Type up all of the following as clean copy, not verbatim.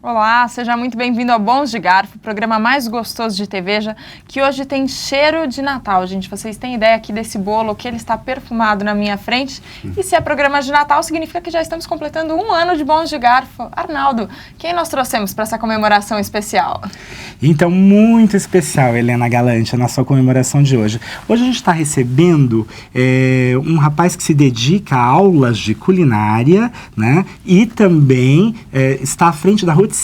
Olá, seja muito bem-vindo ao Bons de Garfo, o programa mais gostoso de TVja, que hoje tem cheiro de Natal, gente. Vocês têm ideia aqui desse bolo, que ele está perfumado na minha frente? E se é programa de Natal, significa que já estamos completando 1 ano de Bons de Garfo. Arnaldo, quem nós trouxemos para essa comemoração especial? Então, muito especial, Helena Galante, a nossa comemoração de hoje. Hoje a gente está recebendo um rapaz que se dedica a aulas de culinária, né? E também está à frente da rotisseria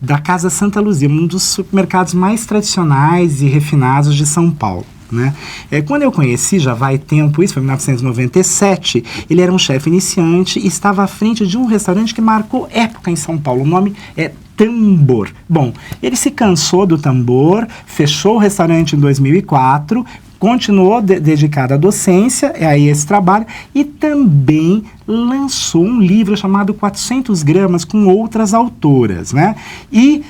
da Casa Santa Luzia, um dos supermercados mais tradicionais e refinados de São Paulo. Né? Quando eu conheci, já vai tempo, isso foi em 1997, ele era um chefe iniciante e estava à frente de um restaurante que marcou época em São Paulo. O nome é Tambor. Bom, ele se cansou do Tambor, fechou o restaurante em 2004, continuou dedicado à docência, a esse trabalho, e também lançou um livro chamado 400 gramas com outras autoras, né? E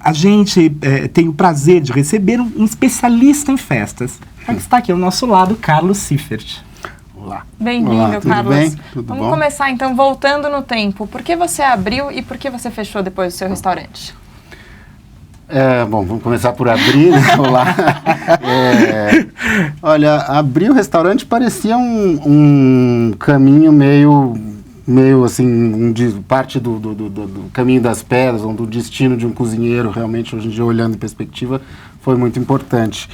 a gente tem o prazer de receber um especialista em festas. Está aqui ao nosso lado, Carlos Siffert. Olá. Bem-vindo, Carlos. Bem? Tudo Vamos bom? começar então voltando no tempo. Por que você abriu e por que você fechou depois do seu restaurante? Bom, vamos começar por abrir, né? Olá. Olha, abrir o restaurante parecia um caminho meio assim, parte do caminho das pedras, ou do destino de um cozinheiro. Realmente, hoje em dia, olhando em perspectiva, foi muito importante.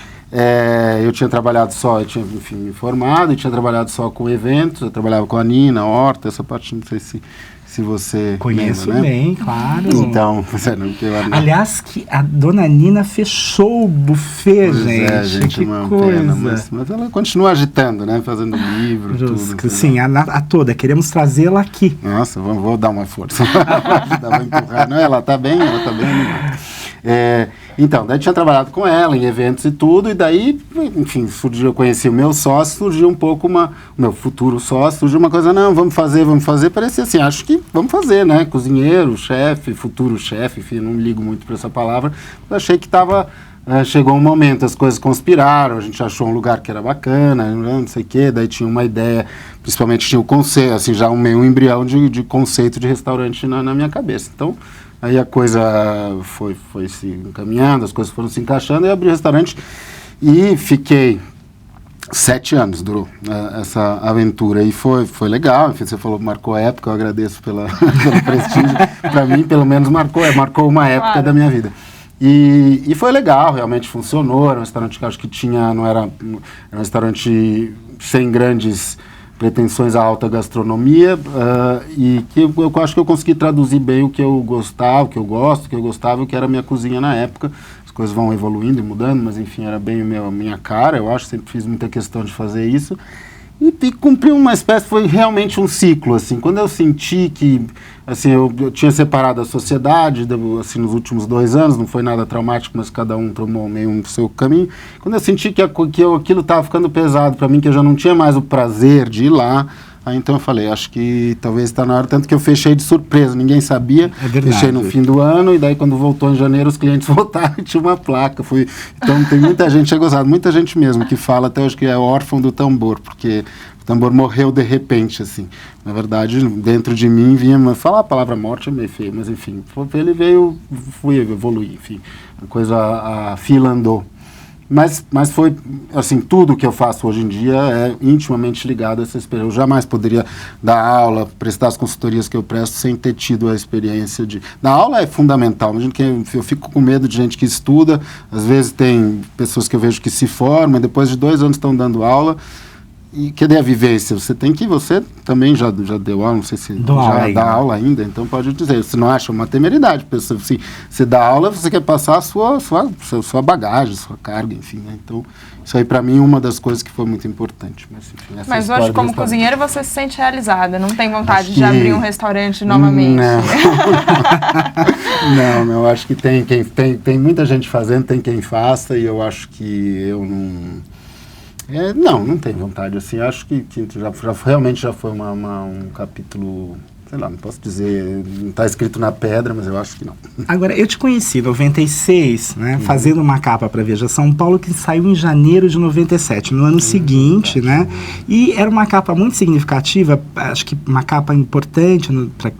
Eu tinha trabalhado só, eu tinha, enfim, me formado, e tinha trabalhado só com eventos, eu trabalhava com a Nina, a Horta, essa parte, não sei se você conheço lembra, né? bem, claro. Então, você não tem lá. Aliás, que a dona Nina fechou o buffet, gente. Que uma coisa. Pena, mas ela continua agitando, né? Fazendo livro, tudo. Sim, a toda. Queremos trazê-la aqui. Nossa, vou dar uma força. Vou empurrar. Não, ela tá bem animada. Então, daí tinha trabalhado com ela em eventos e tudo, e daí, enfim, eu conheci o meu sócio, surgiu um pouco o meu futuro sócio, surgiu uma coisa, não, vamos fazer, parecia assim, acho que vamos fazer, né, cozinheiro, chefe, futuro chefe, enfim, não ligo muito para essa palavra, mas achei que chegou um momento, as coisas conspiraram, a gente achou um lugar que era bacana, não sei o quê, daí tinha uma ideia, principalmente tinha o conceito, assim, já um embrião de conceito de restaurante na minha cabeça, então... Aí a coisa foi se encaminhando, as coisas foram se encaixando, e abri o restaurante e fiquei 7 anos, durou essa aventura, e foi legal, enfim, você falou, marcou a época, eu agradeço pelo prestígio, para mim pelo menos marcou uma época, claro, da minha vida. E foi legal, realmente funcionou, era um restaurante que eu acho que era um restaurante sem grandes pretensões à alta gastronomia, e que eu acho que eu consegui traduzir bem o que eu gostava, o que eu gosto, o que eu gostava, o que era a minha cozinha na época. As coisas vão evoluindo e mudando, mas enfim, era bem a minha cara, eu acho, sempre fiz muita questão de fazer isso. E cumpri uma espécie, foi realmente um ciclo, assim, quando eu senti que, assim, eu tinha separado a sociedade, assim, nos últimos 2 anos, não foi nada traumático, mas cada um tomou meio o seu caminho, quando eu senti que aquilo estava ficando pesado para mim, que eu já não tinha mais o prazer de ir lá, aí então eu falei, acho que talvez está na hora, tanto que eu fechei de surpresa, ninguém sabia, fechei no fim do ano, e daí quando voltou em janeiro, os clientes voltaram e tinha uma placa, então tem muita gente, tinha gostado, muita gente mesmo, que fala até hoje que é órfão do Tambor, porque o Tambor morreu de repente, assim, na verdade, dentro de mim vinha, falar a palavra morte é meio feio, mas enfim, ele veio, fui evoluir, enfim, a fila andou. Mas foi, assim, tudo que eu faço hoje em dia é intimamente ligado a essa experiência. Eu jamais poderia dar aula, prestar as consultorias que eu presto sem ter tido a experiência de... Dar aula é fundamental. Imagina que eu fico com medo de gente que estuda, às vezes tem pessoas que eu vejo que se formam, depois de 2 anos estão dando aula. E cadê a vivência? Você também já deu aula, não sei se já dá aula ainda, então pode dizer, você não acha uma temeridade, você dá aula, você quer passar a sua bagagem, sua carga, enfim, né? Então, isso aí para mim é uma das coisas que foi muito importante. Mas hoje, como cozinheira, você se sente realizada, não tem vontade de abrir um restaurante novamente? Não, acho que tem muita gente fazendo, tem quem faça, e eu acho que eu não... não tenho vontade, assim, acho que realmente já foi um capítulo sei lá, não posso dizer, não está escrito na pedra, mas eu acho que não. Agora, eu te conheci em 96, né, fazendo uma capa para Veja São Paulo, que saiu em janeiro de 97, no ano seguinte, né, e era uma capa muito significativa, acho que uma capa importante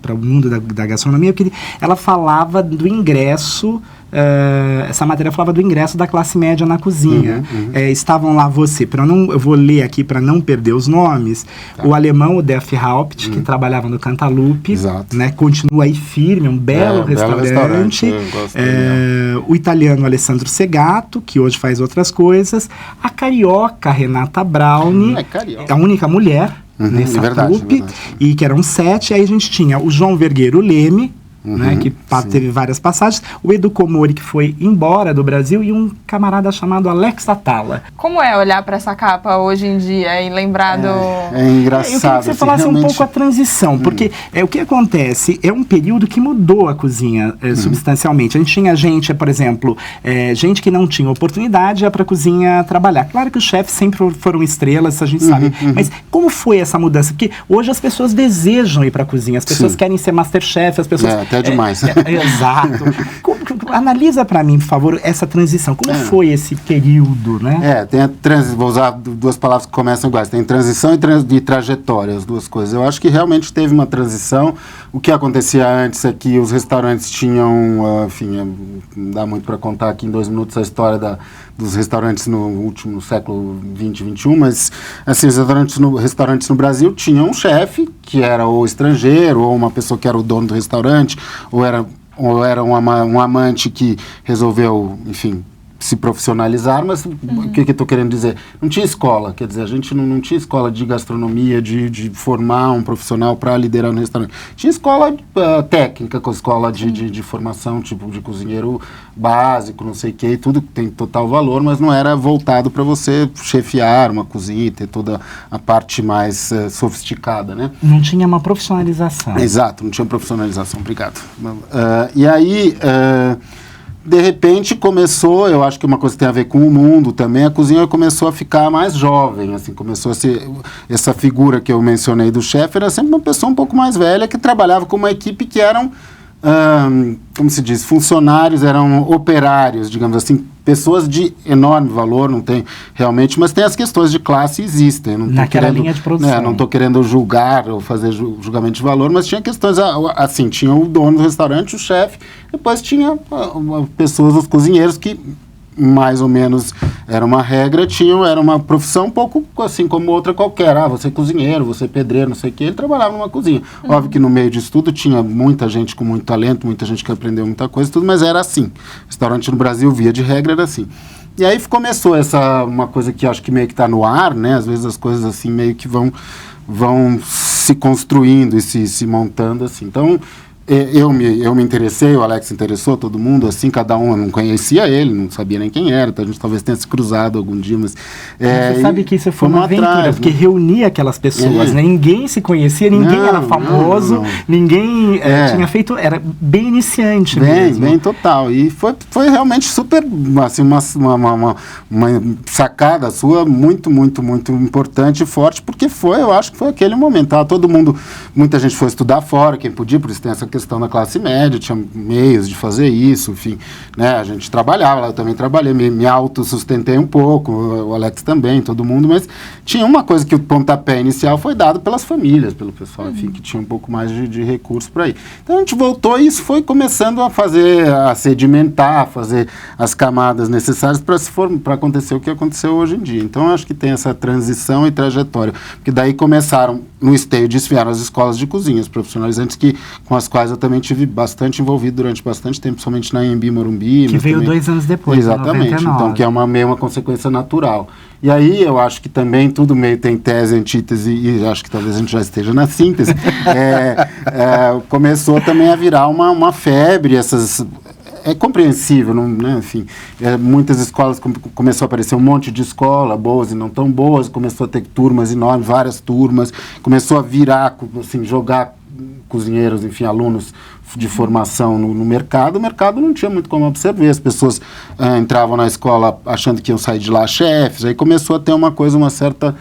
para o mundo da gastronomia, porque ela falava do ingresso. Essa matéria falava do ingresso da classe média na cozinha. Estavam lá eu vou ler aqui para não perder os nomes. Tá. O alemão, o Def Haupt, que trabalhava no Cantaloupe, né, continua aí firme, um belo restaurante. O italiano Alessandro Segato, que hoje faz outras coisas. A carioca Renata Brauni, a única mulher nesse clube, e que eram 7. Aí a gente tinha o João Vergueiro Leme, né, que teve várias passagens, o Edu Comori, que foi embora do Brasil, e um camarada chamado Alex Atala. Como é olhar para essa capa hoje em dia e lembrar do... É engraçado. Eu queria que você falasse realmente um pouco a transição, porque o que acontece é um período que mudou a cozinha substancialmente. A gente tinha gente, por exemplo, gente que não tinha oportunidade ia para a cozinha trabalhar. Claro que os chefes sempre foram estrelas, a gente sabe, mas como foi essa mudança? Porque hoje as pessoas desejam ir para a cozinha, as pessoas querem ser Masterchef, as pessoas... Até demais. Exato. Analisa para mim, por favor, essa transição. Como foi esse período, né? Vou usar duas palavras que começam iguais. Tem transição e trajetória, as duas coisas. Eu acho que realmente teve uma transição. O que acontecia antes é que os restaurantes tinham, enfim, não dá muito para contar aqui em 2 minutos a história dos restaurantes no século 20, 21, mas assim, os restaurantes no Brasil tinham um chefe, que era ou estrangeiro, ou uma pessoa que era o dono do restaurante, ou era um amante que resolveu, enfim, se profissionalizar, mas o que eu estou querendo dizer? Não tinha escola, quer dizer, a gente não tinha escola de gastronomia, de formar um profissional para liderar no restaurante. Tinha escola técnica, com escola de formação, tipo de cozinheiro básico, não sei o que, tudo tem total valor, mas não era voltado para você chefiar uma cozinha e ter toda a parte mais sofisticada, né? Não tinha uma profissionalização. Exato, não tinha profissionalização, obrigado. E aí... de repente começou, eu acho que uma coisa que tem a ver com o mundo também, a cozinha começou a ficar mais jovem, assim, começou a ser, essa figura que eu mencionei do chefe era sempre uma pessoa um pouco mais velha que trabalhava com uma equipe que eram, como se diz, funcionários, eram operários, digamos assim, pessoas de enorme valor, não tem realmente, mas tem as questões de classe existem. Naquela linha de produção. Não estou querendo julgar ou fazer julgamento de valor, mas tinha questões, assim, tinha o dono do restaurante, o chefe, depois tinha pessoas, os cozinheiros que mais ou menos era uma regra, era uma profissão um pouco assim como outra qualquer. Você é cozinheiro, você é pedreiro, não sei o que. Ele trabalhava numa cozinha. Óbvio que no meio disso tudo tinha muita gente com muito talento, muita gente que aprendeu muita coisa, tudo, mas era assim. Restaurante no Brasil, via de regra, era assim. E aí começou uma coisa que acho que meio que está no ar, né? Às vezes as coisas assim meio que vão se construindo e se montando assim. Então, eu me interessei, o Alex se interessou, todo mundo, assim, cada um, eu não conhecia ele, não sabia nem quem era, então a gente talvez tenha se cruzado algum dia, mas... Você sabe que isso foi uma aventura, porque reunia aquelas pessoas, né? Ninguém se conhecia, ninguém era famoso, ninguém tinha feito, era bem iniciante mesmo. Bem total, e foi realmente super, assim, uma sacada sua muito, muito, muito importante e forte, porque eu acho que foi aquele momento, todo mundo, muita gente foi estudar fora, quem podia, por isso tem essa questão da classe média, tinha meios de fazer isso, enfim, né, a gente trabalhava, eu também trabalhei, me autossustentei um pouco, o Alex também, todo mundo, mas tinha uma coisa que o pontapé inicial foi dado pelas famílias, pelo pessoal, enfim, que tinha um pouco mais de recursos para ir. Então a gente voltou e isso foi começando a sedimentar, a fazer as camadas necessárias para acontecer o que aconteceu hoje em dia. Então acho que tem essa transição e trajetória, porque daí começaram, no esteio disso, vieram as escolas de cozinha, os profissionalizantes com as quais eu também tive bastante envolvido durante bastante tempo, principalmente na Anhembi Morumbi. Que veio também 2 anos depois, exatamente, 99. Então que é meio uma consequência natural. E aí eu acho que também tudo meio tem tese, antítese, e acho que talvez a gente já esteja na síntese, começou também a virar uma febre, é compreensível, não, né? Enfim, muitas escolas começou a aparecer um monte de escola, boas e não tão boas, começou a ter turmas enormes, várias turmas, começou a virar, assim, jogar cozinheiros, enfim, alunos de formação no mercado. O mercado não tinha muito como absorver, as pessoas entravam na escola achando que iam sair de lá chefes, aí começou a ter uma certa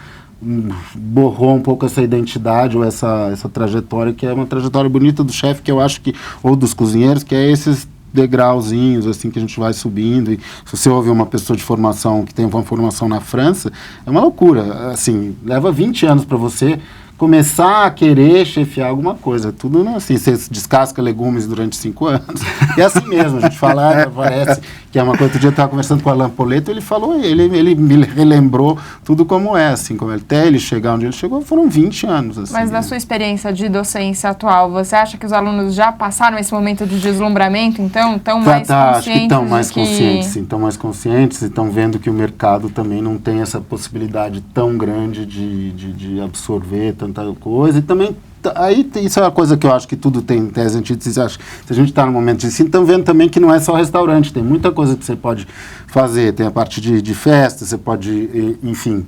borrou um pouco essa identidade ou essa trajetória, que é uma trajetória bonita do chefe, que eu acho que, ou dos cozinheiros, que é esses degrauzinhos, assim, que a gente vai subindo. E se você ouve uma pessoa de formação, que tem uma formação na França, é uma loucura, assim, leva 20 anos para você começar a querer chefiar alguma coisa. Tudo não é assim, você descasca legumes durante 5 anos. É assim mesmo, a gente fala, parece que é uma coisa. Outro dia eu estava conversando com o Alain Poletto, ele falou, ele me relembrou tudo como é, assim, como até ele chegar onde ele chegou, foram 20 anos. Assim, mas da sua experiência de docência atual, você acha que os alunos já passaram esse momento de deslumbramento, então, estão mais conscientes? Acho que estão mais conscientes, sim, estão mais conscientes e estão vendo que o mercado também não tem essa possibilidade tão grande de absorver tanta coisa, e também aí isso é uma coisa que eu acho que tudo tem tese, antítese. Se a gente está no momento de ensino, estão vendo também que não é só restaurante, tem muita coisa que você pode fazer, tem a parte de festa, você pode, enfim,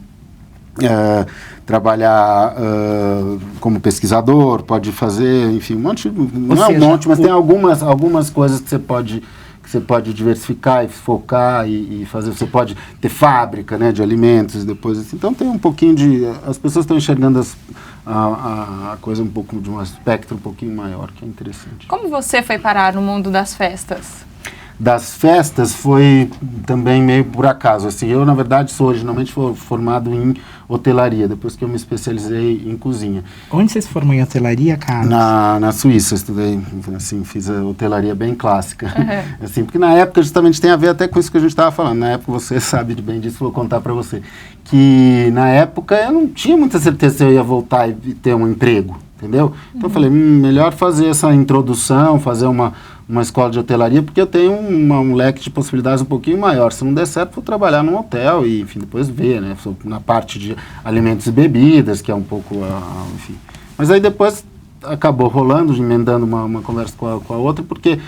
trabalhar como pesquisador, pode fazer, enfim, um monte, não é um monte, mas tem algumas coisas que você pode diversificar e focar e fazer. Você pode ter fábrica, né, de alimentos depois, assim. Então tem um pouquinho de... As pessoas estão enxergando a coisa um pouco de um espectro um pouquinho maior, que é interessante. Como você foi parar no mundo das festas? Das festas foi também meio por acaso, assim, eu na verdade sou originalmente formado em hotelaria, depois que eu me especializei em cozinha. Onde você se formou em hotelaria, Carlos? Na Suíça, estudei, assim, fiz a hotelaria bem clássica, assim, porque na época justamente tem a ver até com isso que a gente estava falando, na época você sabe bem disso, vou contar para você, que na época eu não tinha muita certeza se eu ia voltar e ter um emprego, entendeu? Então eu falei, melhor fazer essa introdução, fazer uma escola de hotelaria, porque eu tenho um leque de possibilidades um pouquinho maior. Se não der certo, vou trabalhar num hotel e, enfim, depois ver, né? Na parte de alimentos e bebidas, que é um pouco, enfim. Mas aí depois acabou rolando, emendando uma conversa com a outra, porque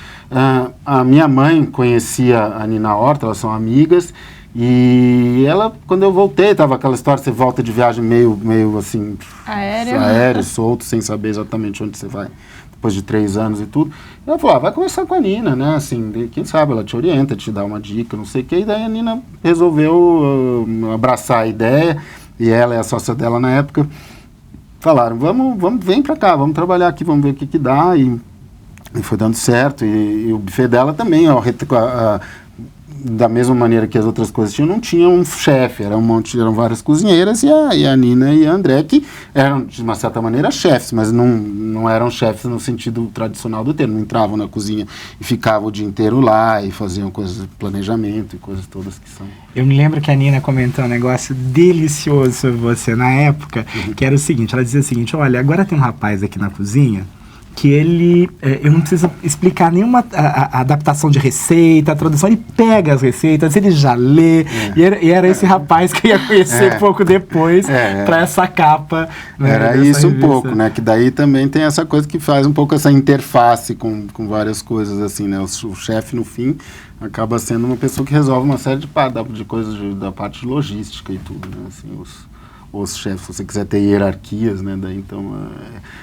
a minha mãe conhecia a Nina Horta, elas são amigas, e ela, quando eu voltei, tava aquela história, você volta de viagem meio assim... Aéreo, solto, sem saber exatamente onde você vai. Depois de 3 anos e tudo, ela falou, vai conversar com a Nina, né, assim, quem sabe ela te orienta, te dá uma dica, não sei o que, e daí a Nina resolveu abraçar a ideia, e ela e a sócia dela na época falaram, vem pra cá, vamos trabalhar aqui, vamos ver o que dá, e foi dando certo, e o buffet dela também, da mesma maneira que as outras coisas tinham, não tinha um chefe, eram várias cozinheiras, e a Nina e a André, que eram, de uma certa maneira, chefes, mas não eram chefes no sentido tradicional do termo, não entravam na cozinha e ficavam o dia inteiro lá, e faziam coisas de planejamento e coisas todas que são... Eu me lembro que a Nina comentou um negócio delicioso sobre você na época, que era o seguinte, ela dizia o seguinte, olha, agora tem um rapaz aqui na cozinha, que ele, eu não preciso explicar nenhuma a adaptação de receita, a tradução, ele pega as receitas, ele já lê, e era esse rapaz que eu ia conhecer pouco depois para essa capa. Né, era isso revista. Um pouco, né, que daí também tem essa coisa que faz um pouco essa interface com várias coisas, assim, né, o chefe no fim acaba sendo uma pessoa que resolve uma série de coisas da parte de logística e tudo, né, assim, os chefes, se você quiser ter hierarquias, né, daí então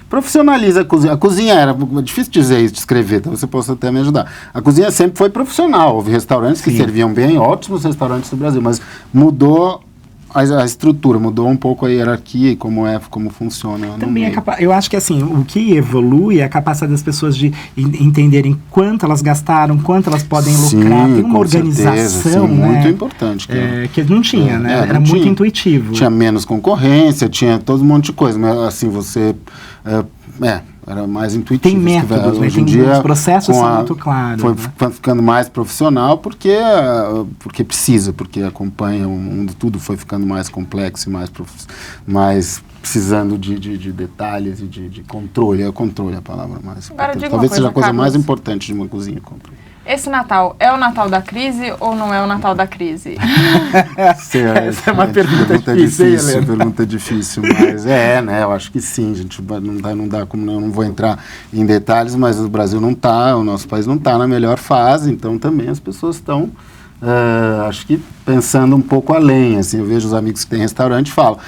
profissionaliza a cozinha. A cozinha era difícil descrever, então você pode até me ajudar. A cozinha sempre foi profissional, houve restaurantes que serviam bem, ótimos restaurantes do Brasil, mas mudou a estrutura, mudou um pouco a hierarquia e como funciona. Também eu acho que assim, o que evolui é a capacidade das pessoas de entenderem quanto elas gastaram, quanto elas podem lucrar. Tem uma organização, sim, muito importante. Que não tinha, né? Era muito intuitivo. Tinha menos concorrência, tinha todo um monte de coisa, mas assim, você... era mais intuitivo. Tem métodos, né? Hoje em dia, os processos são muito claros. Foi ficando mais profissional porque precisa, porque acompanha o mundo, tudo foi ficando mais complexo e mais precisando de detalhes e de controle. É controle a palavra mais importante. Talvez seja a coisa mais importante de uma cozinha, controle. Esse Natal é o Natal da crise ou não é o Natal da crise? Essa é uma pergunta difícil, pergunta difícil, mas né, eu acho que sim, gente, não dá como, eu não vou entrar em detalhes, mas o Brasil o nosso país não está na melhor fase, então também as pessoas estão, acho que pensando um pouco além, assim, eu vejo os amigos que têm restaurante e falam,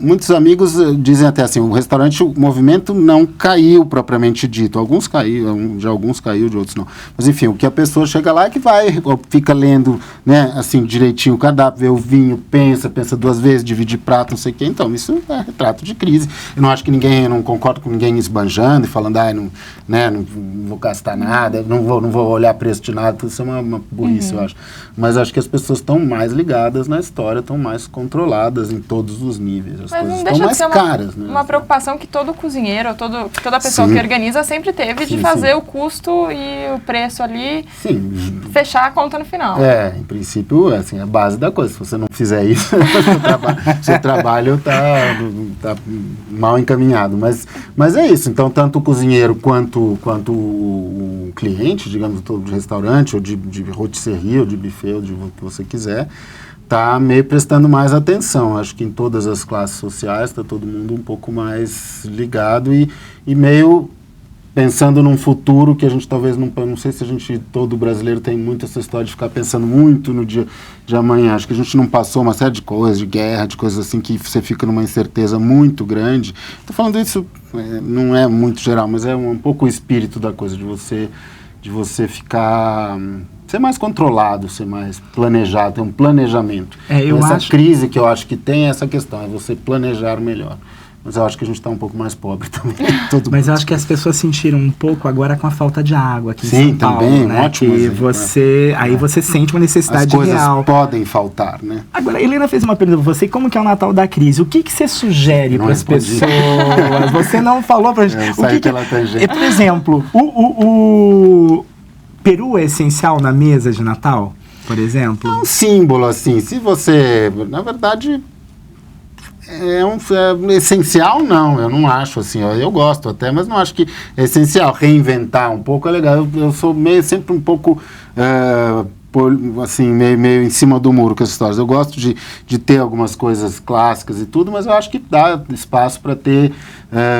muitos amigos dizem até assim, o restaurante, o movimento não caiu propriamente dito. Alguns caíram, de alguns caiu, de outros não. Mas enfim, o que a pessoa chega lá é que fica lendo, né, assim, direitinho o cardápio, vê o vinho, pensa 2 vezes, divide prato, não sei o quê. Então, isso é retrato de crise. Eu não acho que eu não concordo com ninguém esbanjando e falando, não vou gastar nada, não vou olhar preço de nada, isso é uma burrice, eu acho. Mas acho que as pessoas estão mais ligadas na história, estão mais controladas em todos os níveis. As coisas estão mais caras, né? Uma preocupação que todo cozinheiro, toda pessoa que organiza sempre teve de fazer o custo e o preço ali, fechar a conta no final. Em princípio, assim, é a base da coisa. Se você não fizer isso, seu trabalho tá mal encaminhado. Mas é isso. Então, tanto o cozinheiro quanto o cliente, digamos, de restaurante, ou de rotisserie, ou de buffet, ou de o que você quiser, está meio prestando mais atenção. Acho que em todas as classes sociais está todo mundo um pouco mais ligado e meio pensando num futuro que a gente talvez não sei se todo brasileiro tem muito essa história de ficar pensando muito no dia de amanhã. Acho que a gente não passou uma série de coisas, de guerra, de coisas assim, que você fica numa incerteza muito grande. Estou falando isso, não é muito geral, mas é um pouco o espírito da coisa, de você ficar... ser mais controlado, ser mais planejado, ter um planejamento. Essa crise que eu acho que tem essa questão, é você planejar melhor. Mas eu acho que a gente está um pouco mais pobre também. Mas eu acho que as pessoas sentiram um pouco agora com a falta de água aqui em São Paulo. Sim, também, né? Ótimo. Aí você sente uma necessidade real. As coisas podem faltar, né? Agora, a Helena fez uma pergunta para você, como que é o Natal da crise? O que você sugere para as pessoas? Você não falou para a gente. Por exemplo, o peru é essencial na mesa de Natal, por exemplo? É um símbolo, assim. Se você, na verdade... É essencial, não, eu não acho assim, eu gosto até, mas não acho que é essencial. Reinventar um pouco é legal, eu sou sempre um pouco, assim, meio em cima do muro com as histórias. Eu gosto de ter algumas coisas clássicas e tudo, mas eu acho que dá espaço para ter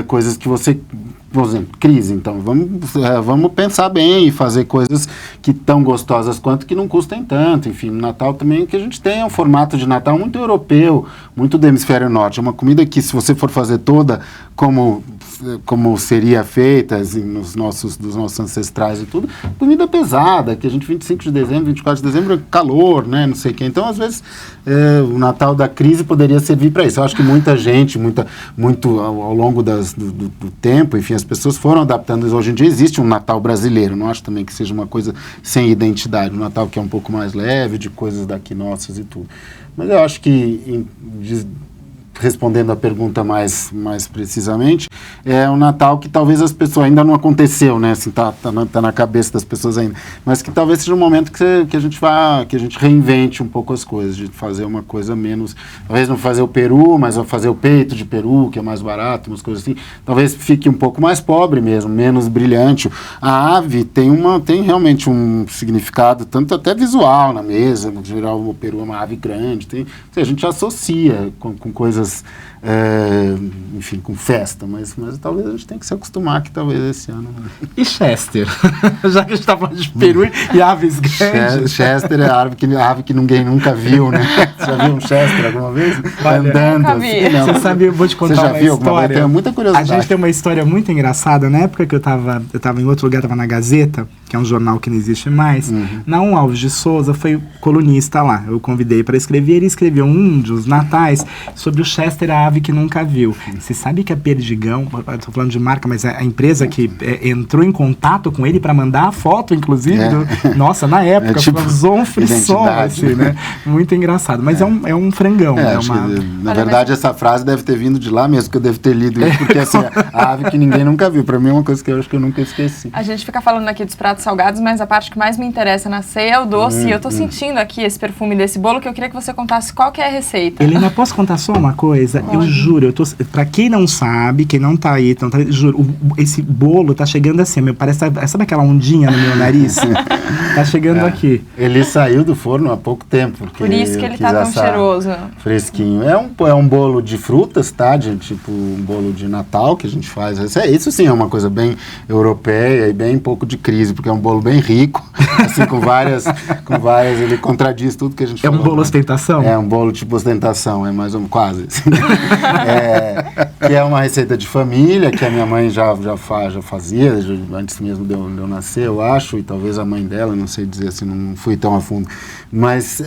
coisas que você... Por exemplo, crise, então vamos pensar bem e fazer coisas que tão gostosas quanto que não custem tanto. Enfim, no Natal também que a gente tem um formato de Natal muito europeu, muito do hemisfério norte. É uma comida que, se você for fazer toda como seria feita assim, dos nossos ancestrais e tudo, comida pesada, que a gente 25 de dezembro, 24 de dezembro é calor, né, não sei o quê. Então, às vezes, o Natal da crise poderia servir para isso. Eu acho que muita gente, muito ao longo do tempo, enfim, as pessoas foram adaptando. Hoje em dia existe um Natal brasileiro, não acho também que seja uma coisa sem identidade, um Natal que é um pouco mais leve, de coisas daqui nossas e tudo. Mas eu acho que, respondendo a pergunta mais precisamente, é um Natal que talvez as pessoas, ainda não aconteceu, né, assim, tá na cabeça das pessoas ainda, mas que talvez seja um momento que a gente reinvente um pouco as coisas, de fazer uma coisa menos, talvez não fazer o peru, mas fazer o peito de peru, que é mais barato, umas coisas assim, talvez fique um pouco mais pobre mesmo, menos brilhante. A ave tem realmente um significado, tanto até visual na mesa, no geral o peru é uma ave grande, a gente associa com coisas, enfim, com festa, mas talvez a gente tenha que se acostumar que talvez esse ano... E Chester? Já que a gente está falando de peru e aves grandes. Chester é a ave que ninguém nunca viu, né? Você já viu um Chester alguma vez? Andando. Assim, não, você sabe, eu vou te contar uma história. Tenho muita curiosidade. A gente tem uma história muito engraçada. Na época que eu tava em outro lugar, estava na Gazeta, que é um jornal que não existe mais. Naum Alves de Souza foi colunista lá. Eu convidei para escrever. Ele escreveu um dos natais sobre o Chester, a ave que nunca viu. Você sabe que a Perdigão, estou falando de marca, mas a empresa que entrou em contato com ele para mandar a foto, inclusive, nossa, na época, usou um frisson, assim, né? Muito engraçado. Mas é um frangão. Na verdade, essa frase deve ter vindo de lá mesmo, que eu devo ter lido isso, porque assim, a ave que ninguém nunca viu. Para mim é uma coisa que eu acho que eu nunca esqueci. A gente fica falando aqui dos pratos salgados, mas a parte que mais me interessa na ceia é o doce. E eu tô sentindo aqui esse perfume desse bolo, que eu queria que você contasse qual que é a receita. Helena, posso contar só uma coisa? Eu juro, pra quem não sabe, quem não tá aí, juro, esse bolo tá chegando assim, sabe aquela ondinha no meu nariz? Tá chegando aqui. Ele saiu do forno há pouco tempo. Por isso que ele tá tão cheiroso. Fresquinho. É um bolo de frutas, tá? Tipo um bolo de Natal que a gente faz. Isso sim é uma coisa bem europeia e bem pouco de crise, porque é um bolo bem rico, assim, com várias, ele contradiz tudo que a gente falou. É um bolo ostentação? É um bolo tipo ostentação, é mais ou menos quase. assim. Que é uma receita de família, que a minha mãe já fazia, antes mesmo de eu nascer, eu acho, e talvez a mãe dela, não sei dizer assim, não fui tão a fundo. Mas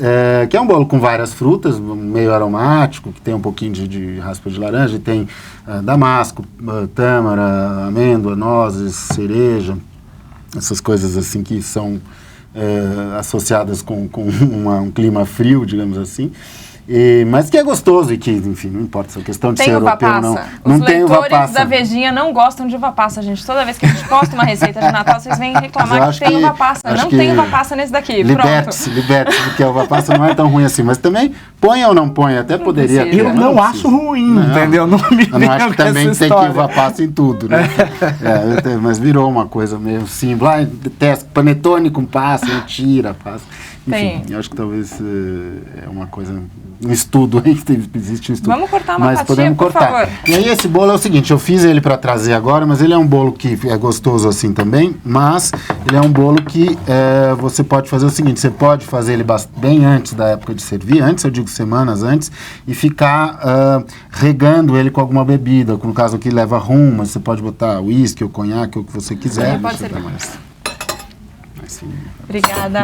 que é um bolo com várias frutas, meio aromático, que tem um pouquinho de raspa de laranja, e tem damasco, tâmara, amêndoa, nozes, cereja, essas coisas assim que são associadas com um clima frio, digamos assim. Mas que é gostoso e que, enfim, não importa se é questão de ser europeu ou não. Os leitores da Vejinha não gostam de uva passa, gente. Toda vez que a gente posta uma receita de Natal, vocês vêm reclamar que tem uva passa. Não tem uva passa nesse daqui. Liberte-se, porque a uva passa não é tão ruim assim. Mas também, põe ou não põe, até poderia ter. Eu não acho ruim, entendeu? Não me eu não acho que também tem que uva passa em tudo, né? Mas virou uma coisa meio símbolo. Detesto, panetone com passa, mentira, passa. Enfim, eu acho que talvez é uma coisa, um estudo aí, existe um estudo. Vamos cortar uma fatia, podemos cortar. Por favor. E aí esse bolo é o seguinte, eu fiz ele para trazer agora, mas ele é um bolo que é gostoso assim também, mas ele é um bolo que você pode fazer o seguinte, você pode fazer ele bem antes da época de servir, antes, eu digo semanas antes, e ficar regando ele com alguma bebida, no caso aqui leva rum, mas você pode botar uísque ou conhaque, ou o que você quiser. Pode ser. Assim. Obrigada.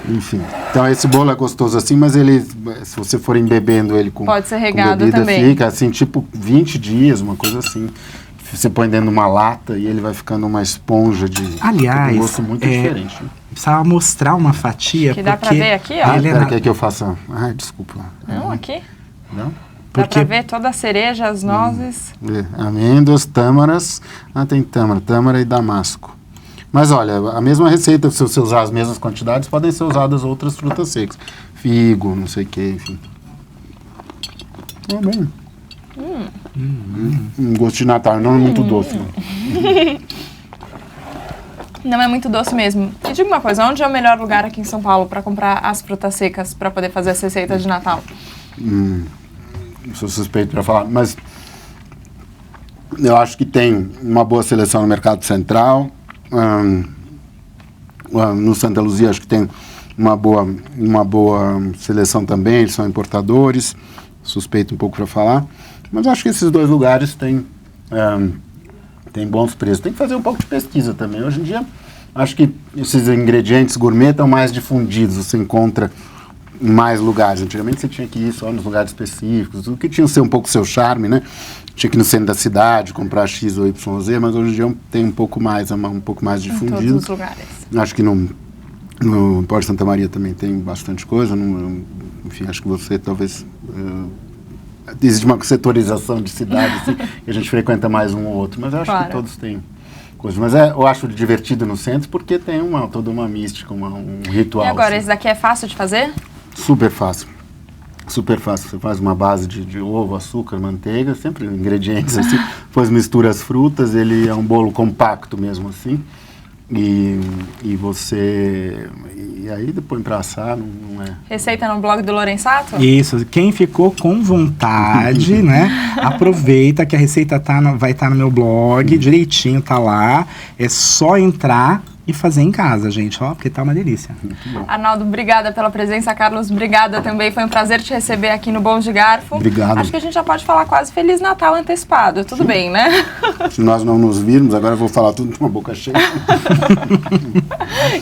Enfim, então esse bolo é gostoso assim, mas ele, se você for embebendo ele com pode ser regado bebida, também. Fica assim, tipo 20 dias, uma coisa assim. Você põe dentro de uma lata e ele vai ficando uma esponja de Aliás, um gosto muito diferente. Né? Precisava mostrar uma fatia. Que dá pra ver aqui, ó. Quer que eu faça? Ai, desculpa. Não, aqui. Não? Dá pra ver toda a cereja, as nozes. Amêndoas, tâmaras. Tem tâmara e damasco. Mas olha, a mesma receita, se você usar as mesmas quantidades, podem ser usadas outras frutas secas. Figo, não sei o que, enfim. Bem. Um gosto de Natal, não é muito doce. Não. Não é muito doce mesmo. E diga uma coisa, onde é o melhor lugar aqui em São Paulo para comprar as frutas secas para poder fazer as receitas de Natal? Sou suspeito para falar, mas eu acho que tem uma boa seleção no Mercado Central. No Santa Luzia acho que tem uma boa seleção também, eles são importadores, suspeito um pouco para falar, mas acho que esses dois lugares têm bons preços. Tem que fazer um pouco de pesquisa também. Hoje em dia, acho que esses ingredientes gourmet estão mais difundidos, você encontra em mais lugares. Antigamente você tinha que ir só nos lugares específicos, o que tinha que ser um pouco seu charme, né? Tinha que ir no centro da cidade, comprar X ou Y ou Z, mas hoje em dia tem um pouco mais difundido. Em todos os lugares. Acho que no Porto Santa Maria também tem bastante coisa. Enfim, acho que você talvez... existe uma setorização de cidade, assim, que a gente frequenta mais um ou outro, mas eu acho que todos têm coisas. Mas eu acho divertido no centro porque tem toda uma mística, um ritual. E agora, assim. esse daqui é fácil de fazer? Super fácil. Super fácil. Você faz uma base de ovo, açúcar, manteiga, sempre ingredientes assim. Depois mistura as frutas, ele é um bolo compacto mesmo assim. E aí depois para assar não é... Receita no blog do Lorenzato? Isso, quem ficou com vontade, né, aproveita que a receita vai estar no meu blog, direitinho, tá lá, é só entrar e fazer em casa, gente, ó, porque tá uma delícia. Arnaldo, obrigada pela presença. Carlos, obrigada também. Foi um prazer te receber aqui no Bom de Garfo. Obrigado. Acho que a gente já pode falar quase Feliz Natal antecipado. Tudo bem, né? Se nós não nos virmos, agora eu vou falar tudo com a boca cheia.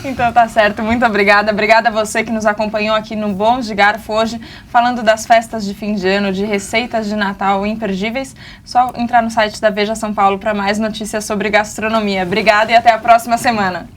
Então tá certo. Muito obrigada. Obrigada a você que nos acompanhou aqui no Bom de Garfo hoje, falando das festas de fim de ano, de receitas de Natal imperdíveis. Só entrar no site da Veja São Paulo para mais notícias sobre gastronomia. Obrigada e até a próxima semana.